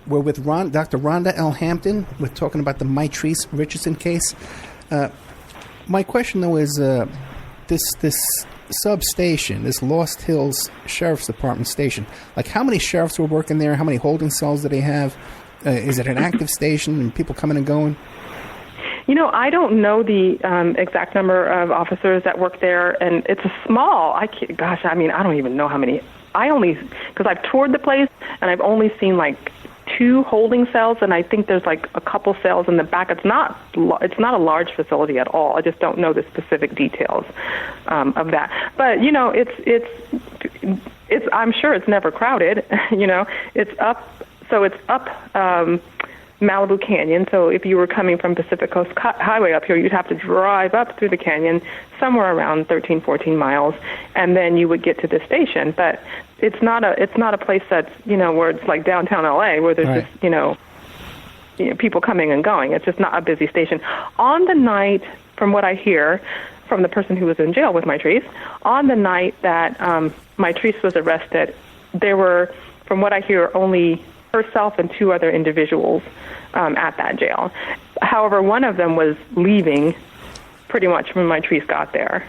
We're with Dr. Ronda L. Hampton. We're talking about the Mitrice Richardson case. My question, though, is this substation, this Lost Hills Sheriff's Department station, like how many sheriffs were working there? How many holding cells do they have? Is it an active station and people coming and going? You know, I don't know the exact number of officers that work there, and it's a small, I don't even know how many. Because I've toured the place, and I've only seen like 2 holding cells, and I think there's like a couple cells in the back. It's not a large facility at all. I just don't know the specific details of that. But, you know, it's I'm sure it's never crowded. You know, it's up Malibu Canyon. So if you were coming from Pacific Coast Highway up here, you'd have to drive up through the canyon somewhere around 13, 14 miles, and then you would get to the station. But it's not a place that's, where it's like downtown LA where there's just, people coming and going. It's just not a busy station. On the night, from what I hear from the person who was in jail with Mitrice, on the night that Mitrice was arrested, there were, from what I hear, only herself and 2 other individuals at that jail. However, one of them was leaving pretty much when Mitrice got there.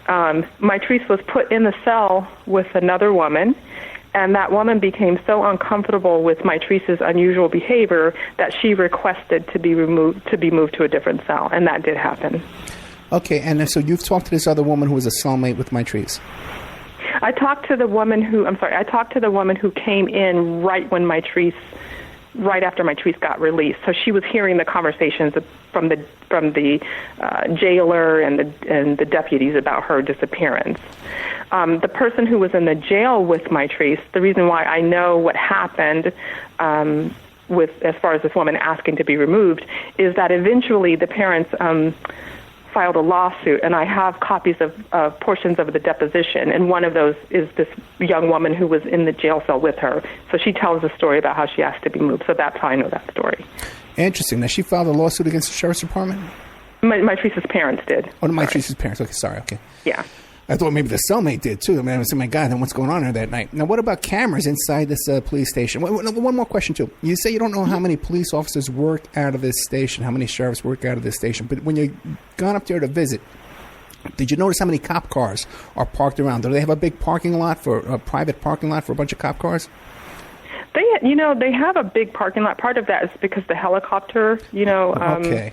Mitrice was put in the cell with another woman, and that woman became so uncomfortable with Mitrice's unusual behavior that she requested to be moved to a different cell, and that did happen. Okay, and so you've talked to this other woman who was a cellmate with Mitrice. I talked to the woman who came in right after Mitrice got released. So she was hearing the conversations from the jailer and the deputies about her disappearance. The person who was in the jail with Mitrice, the reason why I know what happened as far as this woman asking to be removed, is that eventually the parents filed a lawsuit, and I have copies of portions of the deposition, and one of those is this young woman who was in the jail cell with her. So she tells a story about how she asked to be moved, so that's how I know that story. Interesting. Now, she filed a lawsuit against the sheriff's department? Mitrice's parents did. Oh, Mitrice's parents. Okay, sorry, okay. Yeah. I thought maybe the cellmate did, too. I mean, I was saying, my God, then what's going on there that night? Now, what about cameras inside this police station? One more question, too. You say you don't know how many police officers work out of this station, how many sheriffs work out of this station, but when you've gone up there to visit, did you notice how many cop cars are parked around? Do they have a big parking lot a private parking lot for a bunch of cop cars? They have a big parking lot. Part of that is because the helicopter, okay.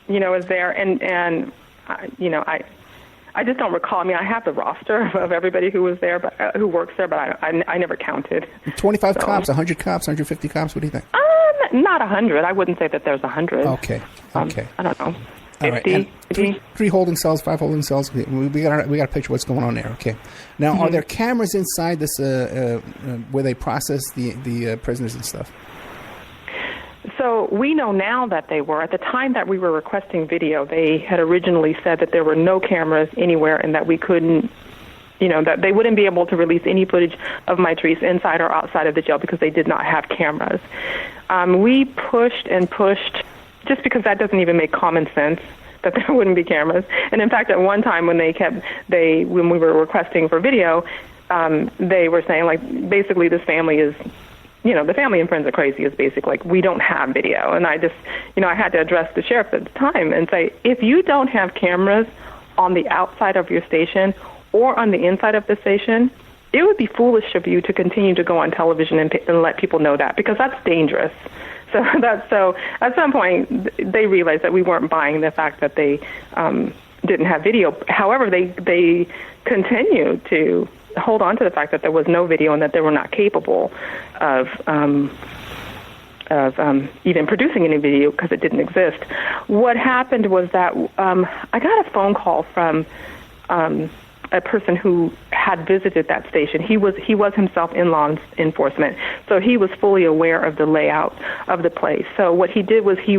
Is there, and I just don't recall. I mean, I have the roster of everybody who was there, but who works there, but I never counted. 25 cops, 100 cops, 150 cops. What do you think? Not 100. I wouldn't say that there's 100. Okay. I don't know. 50, All right. Three holding cells, 5 holding cells. We got to picture what's going on there. Okay. Now, are there cameras inside this where they process the prisoners and stuff? So we know now that they were. At the time that we were requesting video, they had originally said that there were no cameras anywhere and that we couldn't, that they wouldn't be able to release any footage of Mitrice inside or outside of the jail because they did not have cameras. We pushed and pushed just because that doesn't even make common sense that there wouldn't be cameras. And in fact, at one time when when we were requesting for video, they were saying, like, basically this family is, the family and friends are crazy is basically like, we don't have video. And I just, I had to address the sheriff at the time and say, if you don't have cameras on the outside of your station or on the inside of the station, it would be foolish of you to continue to go on television and let people know that, because that's dangerous. So at some point they realized that we weren't buying the fact that they didn't have video. However, they continue to hold on to the fact that there was no video and that they were not capable of even producing any video because it didn't exist. What happened was that I got a phone call from a person who had visited that station. He was himself in law enforcement, so he was fully aware of the layout of the place. So what he did was he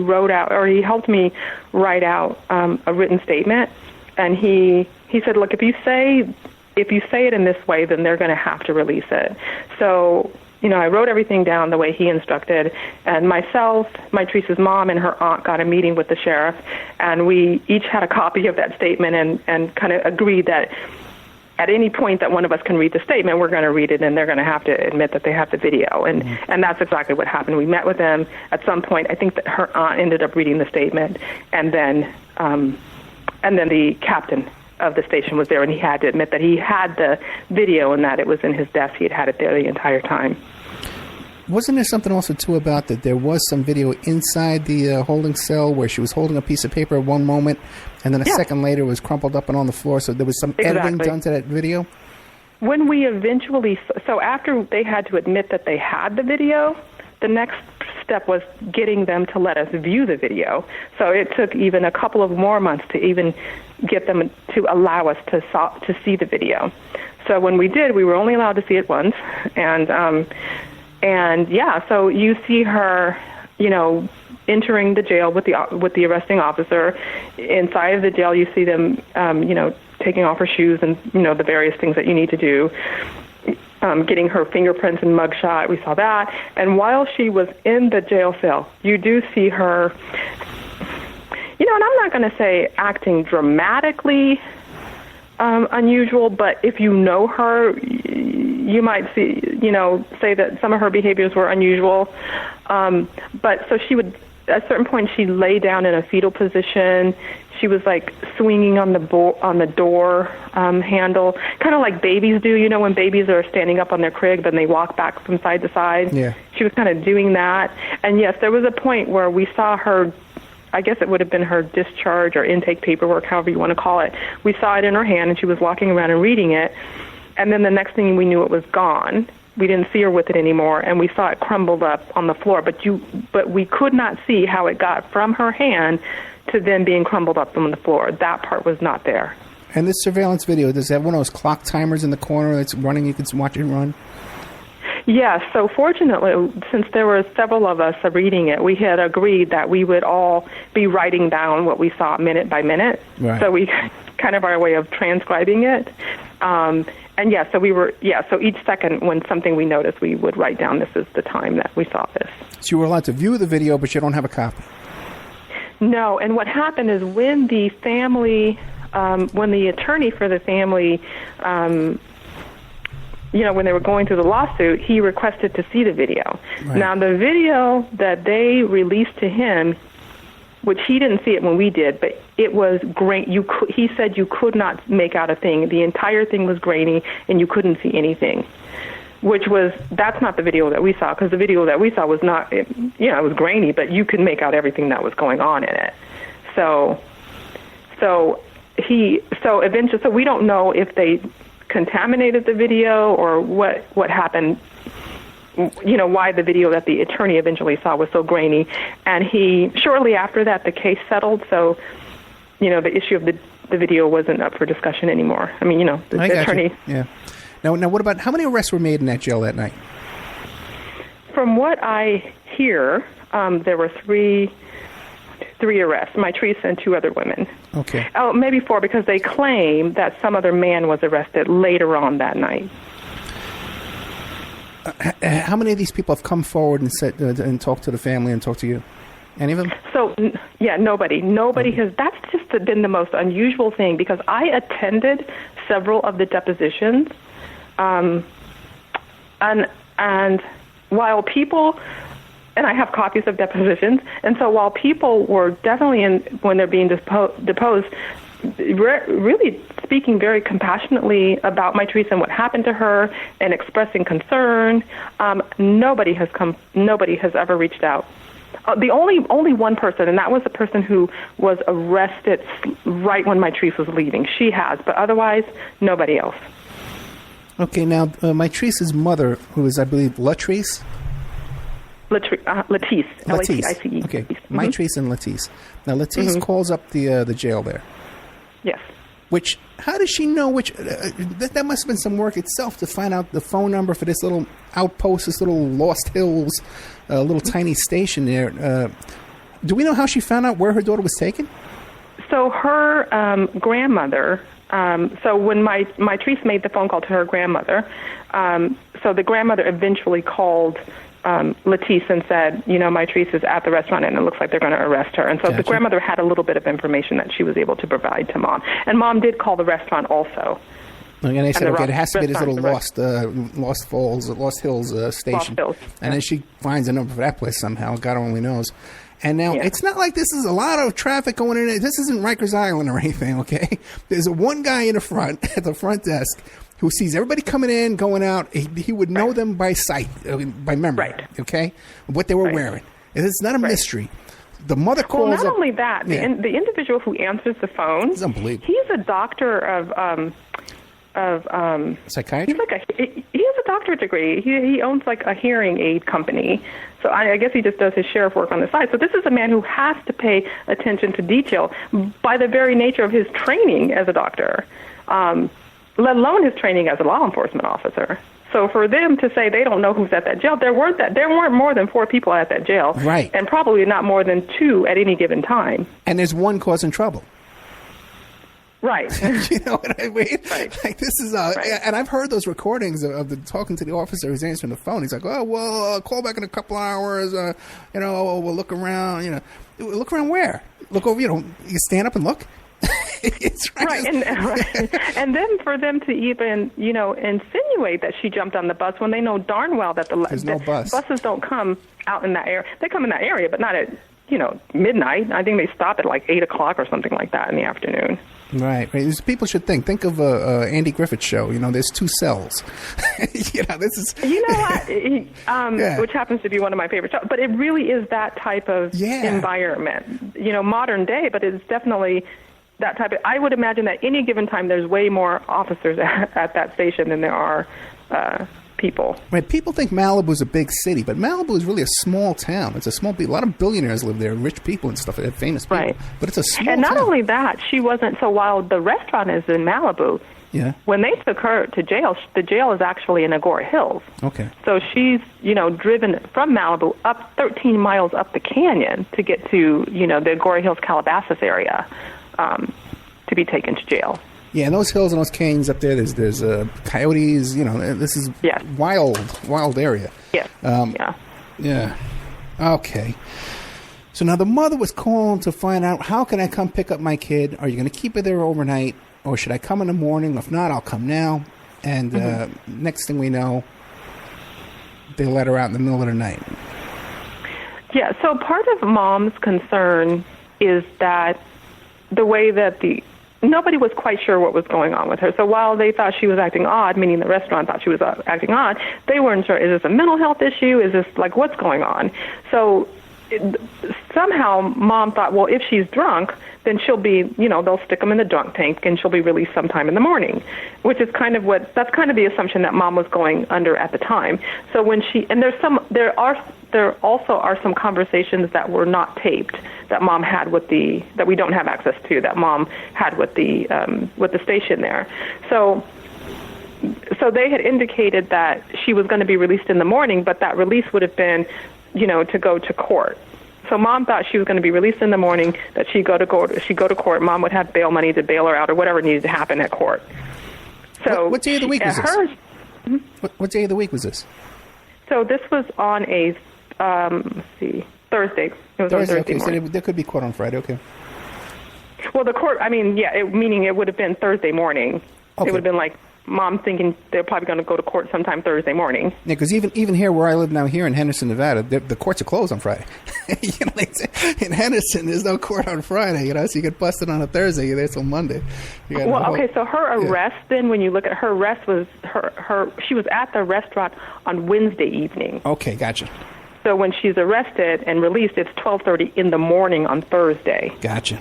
helped me write out a written statement, and he said, look, if you say it in this way, then they're going to have to release it. So, I wrote everything down the way he instructed, and myself, Mitrice's mom, and her aunt got a meeting with the sheriff, and we each had a copy of that statement and kind of agreed that at any point that one of us can read the statement, we're going to read it, and they're going to have to admit that they have the video. And that's exactly what happened. We met with them. At some point, I think that her aunt ended up reading the statement, and then the captain of the station was there, and he had to admit that he had the video and that it was in his desk. He had it there the entire time. Wasn't there something also, too, about that there was some video inside the holding cell where she was holding a piece of paper at one moment, and then a second later it was crumpled up and on the floor, so there was some editing done to that video? When we eventually... So after they had to admit that they had the video, the next step was getting them to let us view the video. So it took even a couple of more months to even get them to allow us to see the video. So when we did, we were only allowed to see it once, and so you see her entering the jail with the arresting officer. Inside of the jail, you see them, taking off her shoes and, the various things that you need to do. Getting her fingerprints and mugshot, we saw that. And while she was in the jail cell, you do see her, and I'm not going to say acting dramatically unusual, but if you know her, you might say that some of her behaviors were unusual. But so she would, at a certain point, she lay down in a fetal position. She was like swinging on the door handle, kind of like babies do. When babies are standing up on their crib and they walk back from side to side. Yeah. She was kind of doing that. And yes, there was a point where we saw her. I guess it would have been her discharge or intake paperwork, however you want to call it. We saw it in her hand, and she was walking around and reading it. And then the next thing we knew, it was gone. We didn't see her with it anymore, and we saw it crumbled up on the floor. But we could not see how it got from her hand to then being crumbled up on the floor. That part was not there. And this surveillance video, does it have one of those clock timers in the corner that's running? You can watch it run? Yes, so fortunately, since there were several of us reading it, we had agreed that we would all be writing down what we saw minute by minute. Right. So we kind of our way of transcribing it. So each second when something we noticed, we would write down, this is the time that we saw this. So you were allowed to view the video, but you don't have a copy? No, and what happened is when the attorney for the family, when they were going through the lawsuit, he requested to see the video. Right. Now, the video that they released to him, which he didn't see it when we did, but it was great. He said you could not make out a thing. The entire thing was grainy, and you couldn't see anything. That's not the video that we saw, because the video that we saw was not, it was grainy, but you could make out everything that was going on in it. So eventually, we don't know if they contaminated the video or what happened, why the video that the attorney eventually saw was so grainy. And shortly after that, the case settled, so, the issue of the video wasn't up for discussion anymore. I mean, the attorney... Yeah. Now, what about, how many arrests were made in that jail that night? From what I hear, there were three arrests, Mitrice and 2 other women. Okay. Oh, maybe 4, because they claim that some other man was arrested later on that night. How many of these people have come forward and said and talked to the family and talked to you? Any of them? So, nobody. Nobody has. That's just been the most unusual thing, because I attended several of the depositions, and while people... And I have copies of depositions. And so while people were definitely, when they're being deposed, really speaking very compassionately about Mitrice and what happened to her and expressing concern, nobody has ever reached out. The only one person, and that was the person who was arrested right when Mitrice was leaving. She has, but otherwise, nobody else. Okay, now, Mitrice's mother, who is, I believe, Latrice? Latice. L-A-T-I-C-E. Okay, Mitrice and Latice. Now, Latice calls up the jail there. Yes. Which, how does she know which... that must have been some work itself to find out the phone number for this little outpost, this little Lost Hills, little tiny station there. Do we know how she found out where her daughter was taken? So her grandmother... so when Mitrice made the phone call to her grandmother, so the grandmother eventually called... Latice and said, Mitrice is at the restaurant and it looks like they're going to arrest her. And so the grandmother had a little bit of information that she was able to provide to Mom. And Mom did call the restaurant also. And they said, okay, it has to be this little Lost Hills station. Hills, and then she finds a number for that place somehow. God only knows. And now, it's not like this is a lot of traffic going in. This isn't Rikers Island or anything, okay? There's one guy in the front, at the front desk, who sees everybody coming in, going out. He would know them by sight, by memory, okay? What they were wearing. It's not a mystery. The mother calls up... Well, not up, only that, the individual who answers the phone, it's unbelievable. He's a doctor of psychiatry? He has a doctorate degree. He owns like a hearing aid company. So I guess he just does his share of work on the side. So this is a man who has to pay attention to detail by the very nature of his training as a doctor, let alone his training as a law enforcement officer. So for them to say they don't know who's at that jail, there weren't more than 4 people at that jail, right? And probably not more than 2 at any given time. And there's one causing trouble. Right. You know what I mean? Right. Like this is Right. And I've heard those recordings of the talking to the officer who's answering the phone. He's like, "Oh, well, call back in a couple hours. You know, we'll look around. You know, look around where? Look over. You know, you stand up and look." It's right. And then for them to even, you know, insinuate that she jumped on the bus when they know darn well that no bus. Buses don't come out in that area. They come in that area, but not at, you know, midnight. I think they stop at like 8 o'clock or something like that in the afternoon. Right. People should think of Andy Griffith's show. You know, there's 2 cells. You know, this is. You know what? Yeah. Which happens to be one of my favorite shows. But it really is that type of environment. You know, modern day, but it's definitely that type of. I would imagine that any given time there's way more officers at that station than there are people. Right. People think Malibu's a big city, but Malibu is really a small town. It's a small. A lot of billionaires live there, rich people and stuff, famous people. Right. But it's a small And not town. only that, she wasn't. So while the restaurant is in Malibu, when they took her to jail, the jail is actually in Agora Hills. Okay. So she's, you know, driven from Malibu up 13 miles up the canyon to get to, you know, the Agora Hills, Calabasas area to be taken to jail. Yeah, and those hills and those canyons up there, there's coyotes. You know, this is wild area. Yes. Yeah. Okay. So now the mother was calling to find out, how can I come pick up my kid? Are you going to keep her there overnight, or should I come in the morning? If not, I'll come now. And next thing we know, they let her out in the middle of the night. Yeah. So part of Mom's concern is that the way that nobody was quite sure what was going on with her. So while they thought she was acting odd, meaning the restaurant thought she was acting odd, they weren't sure, is this a mental health issue? Is this, like, what's going on? So somehow Mom thought, well, if she's drunk, then she'll be, you know, they'll stick them in the drunk tank and she'll be released sometime in the morning, which is kind of that's kind of the assumption that Mom was going under at the time. So when there also are some conversations that were not taped that Mom had that we don't have access to, that Mom had with the station there. So they had indicated that she was going to be released in the morning, but that release would have been, you know, to go to court. So Mom thought she was going to be released in the morning, that she'd go to court. Mom would have bail money to bail her out, or whatever needed to happen at court. So what day of the week was this? What day of the week was this? So this was on a Thursday. It was on Thursday morning. So there could be court on Friday. Okay. Well, the court. I mean, meaning it would have been Thursday morning. Okay. It would have been like Mom thinking they're probably going to go to court sometime Thursday morning. Yeah, because even here where I live now, here in Henderson, Nevada, the courts are closed on Friday. You know, in Henderson, there's no court on Friday. You know, so you get busted on a Thursday, you're there till Monday. Okay, so her arrest then, when you look at her arrest, was she was at the restaurant on Wednesday evening. Okay, gotcha. So when she's arrested and released, it's 12:30 in the morning on Thursday. Gotcha.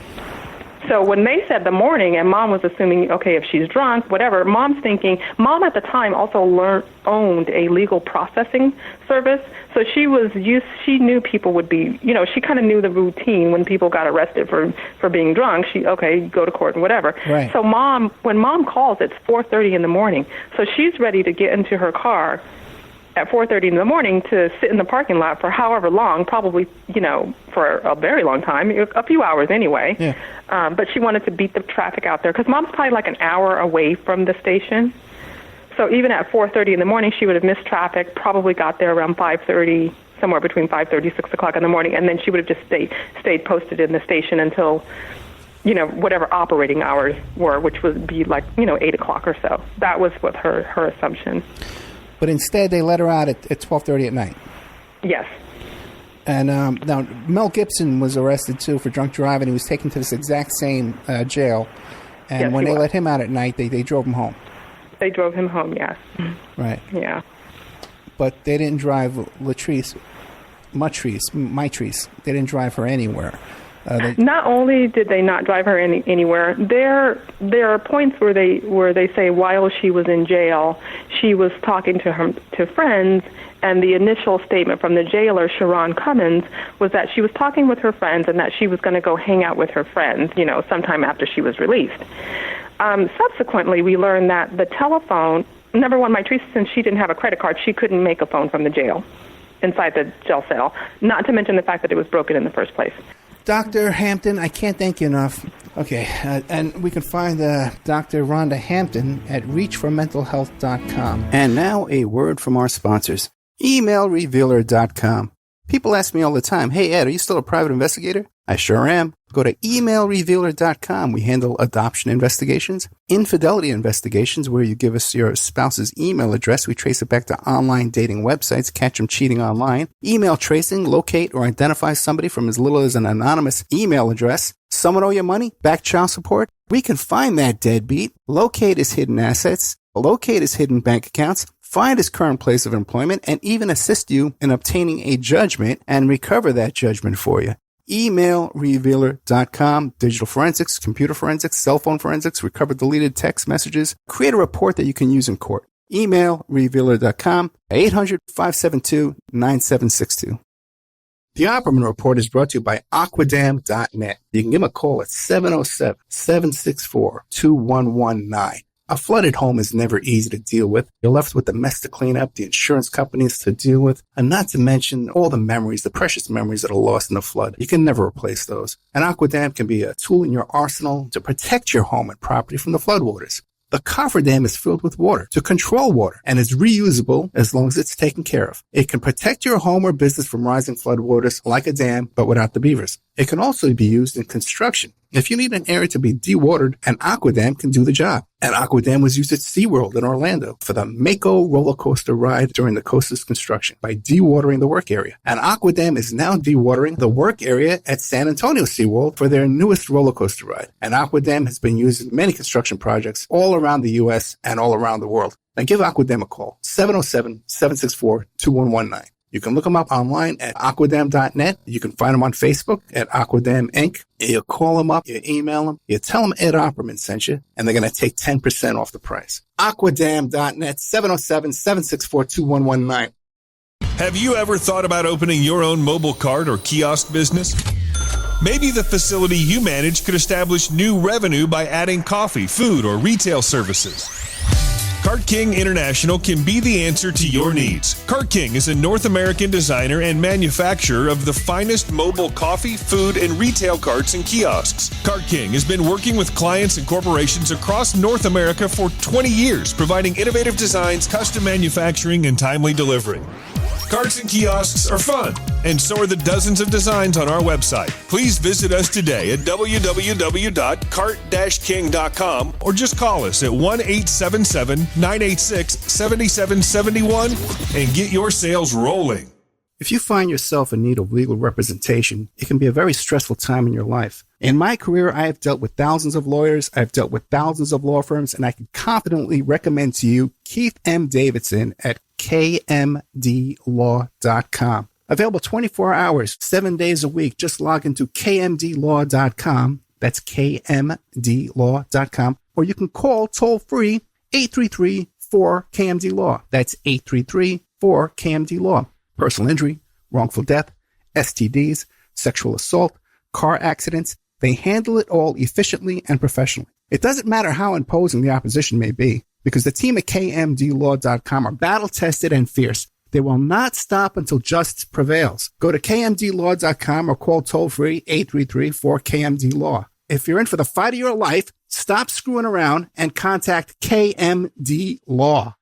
So when they said the morning, and Mom was assuming, okay, if she's drunk, whatever, Mom's thinking, Mom at the time also owned a legal processing service. So she knew people would be, you know, she kind of knew the routine when people got arrested for being drunk. Go to court and whatever. Right. So when Mom calls, it's 4:30 in the morning. So she's ready to get into her car at 4:30 in the morning to sit in the parking lot for however long, probably, you know, for a very long time, a few hours anyway. Yeah. But she wanted to beat the traffic out there because Mom's probably like an hour away from the station. So even at 4:30 in the morning, she would have missed traffic, probably got there around 5:30, somewhere between 5:30, 6 o'clock in the morning, and then she would have just stayed posted in the station until, you know, whatever operating hours were, which would be like, you know, 8 o'clock or so. That was what her assumption. But instead, they let her out at 12:30 at night. Yes. And now, Mel Gibson was arrested, too, for drunk driving. He was taken to this exact same jail. And yes, when they let him out at night, they drove him home. They drove him home, yes. Right. Yeah. But they didn't drive Mitrice. They didn't drive her anywhere. Not only did they not drive her anywhere, there are points where they say while she was in jail, she was talking to friends, and the initial statement from the jailer, Sharon Cummins, was that she was talking with her friends and that she was going to go hang out with her friends, you know, sometime after she was released. Subsequently, we learned that the telephone number one, Mitrice, since she didn't have a credit card, she couldn't make a phone from the jail, inside the jail cell, not to mention the fact that it was broken in the first place. Dr. Hampton, I can't thank you enough. Okay, and we can find Dr. Ronda Hampton at reachformentalhealth.com. And now a word from our sponsors, emailrevealer.com. People ask me all the time, hey, Ed, are you still a private investigator? I sure am. Go to emailrevealer.com. We handle adoption investigations, infidelity investigations, where you give us your spouse's email address. We trace it back to online dating websites, catch them cheating online. Email tracing, locate or identify somebody from as little as an anonymous email address. Someone owe you money? Back child support? We can find that deadbeat, locate his hidden assets, locate his hidden bank accounts, find his current place of employment, and even assist you in obtaining a judgment and recover that judgment for you. Emailrevealer.com, digital forensics, computer forensics, cell phone forensics, recover deleted text messages, create a report that you can use in court. Emailrevealer.com, 800-572-9762. The Opperman Report is brought to you by Aquadam.net. You can give them a call at 707-764-2119. A flooded home is never easy to deal with. You're left with the mess to clean up, the insurance companies to deal with, and not to mention all the memories, the precious memories that are lost in the flood. You can never replace those. And Aquadam can be a tool in your arsenal to protect your home and property from the floodwaters. The cofferdam is filled with water to control water and is reusable as long as it's taken care of. It can protect your home or business from rising floodwaters like a dam, but without the beavers. It can also be used in construction. If you need an area to be dewatered, an Aquadam can do the job. An Aquadam was used at SeaWorld in Orlando for the Mako roller coaster ride during the coaster's construction by dewatering the work area. An Aquadam is now dewatering the work area at San Antonio SeaWorld for their newest roller coaster ride. An Aquadam has been used in many construction projects all around the U.S. and all around the world. Now give Aquadam a call, 707-764-2119. You can look them up online at aquadam.net. You can find them on Facebook at Aquadam Inc. You call them up, you email them, you tell them Ed Opperman sent you, and they're going to take 10% off the price. Aquadam.net, 707-764-2119. Have you ever thought about opening your own mobile cart or kiosk business? Maybe the facility you manage could establish new revenue by adding coffee, food, or retail services. Cart King International can be the answer to your needs. Cart King is a North American designer and manufacturer of the finest mobile coffee, food, and retail carts and kiosks. Cart King has been working with clients and corporations across North America for 20 years, providing innovative designs, custom manufacturing, and timely delivery. Carts and kiosks are fun, and so are the dozens of designs on our website. Please visit us today at www.cart-king.com or just call us at 1-877-986-7771 and get your sales rolling. If you find yourself in need of legal representation, it can be a very stressful time in your life. In my career, I have dealt with thousands of lawyers, I've dealt with thousands of law firms, and I can confidently recommend to you Keith M. Davidson at kmdlaw.com. Available 24 hours, 7 days a week. Just log into kmdlaw.com. That's kmdlaw.com. Or you can call toll-free 833-4KMD-LAW. That's 833-4KMD-LAW. Personal injury, wrongful death, STDs, sexual assault, car accidents. They handle it all efficiently and professionally. It doesn't matter how imposing the opposition may be, because the team at kmdlaw.com are battle-tested and fierce. They will not stop until justice prevails. Go to kmdlaw.com or call toll-free 833-4KMD-LAW. If you're in for the fight of your life, stop screwing around and contact KMD Law.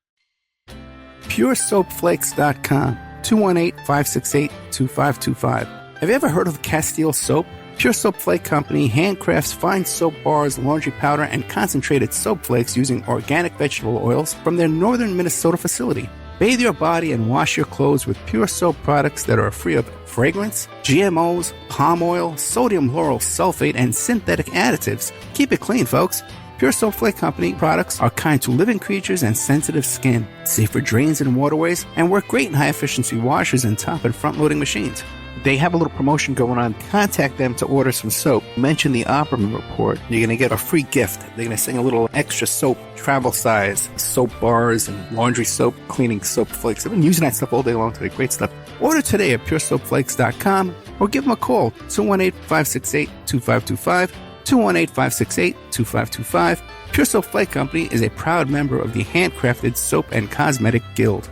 PureSoapFlakes.com, 218-568-2525. Have you ever heard of Castile Soap? Pure Soap Flake Company handcrafts fine soap bars, laundry powder, and concentrated soap flakes using organic vegetable oils from their northern Minnesota facility. Bathe your body and wash your clothes with Pure Soap products that are free of fragrance, GMOs, palm oil, sodium lauryl sulfate, and synthetic additives. Keep it clean, folks. Pure Soap Flake Company products are kind to living creatures and sensitive skin, safe for drains and waterways, and work great in high-efficiency washers and top and front-loading machines. They have a little promotion going on. Contact them to order some soap. Mention the Opperman Report. You're going to get a free gift. They're going to send a little extra soap, travel size, soap bars and laundry soap, cleaning soap flakes. I've been using that stuff all day long today. Great stuff. Order today at puresoapflakes.com or give them a call, 218-568-2525. 218-568-2525. Pure Soap Flight Company is a proud member of the Handcrafted Soap and Cosmetic Guild.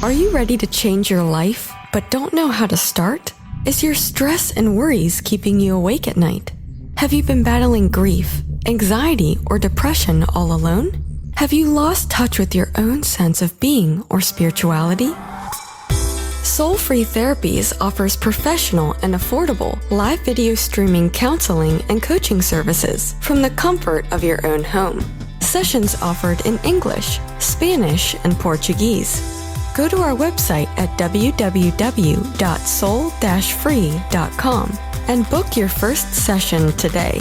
Are you ready to change your life, but don't know how to start? Is your stress and worries keeping you awake at night? Have you been battling grief, anxiety, or depression all alone? Have you lost touch with your own sense of being or spirituality? Soul Free Therapies offers professional and affordable live video streaming counseling and coaching services from the comfort of your own home. Sessions offered in English, Spanish, and Portuguese. Go to our website at www.soul-free.com and book your first session today.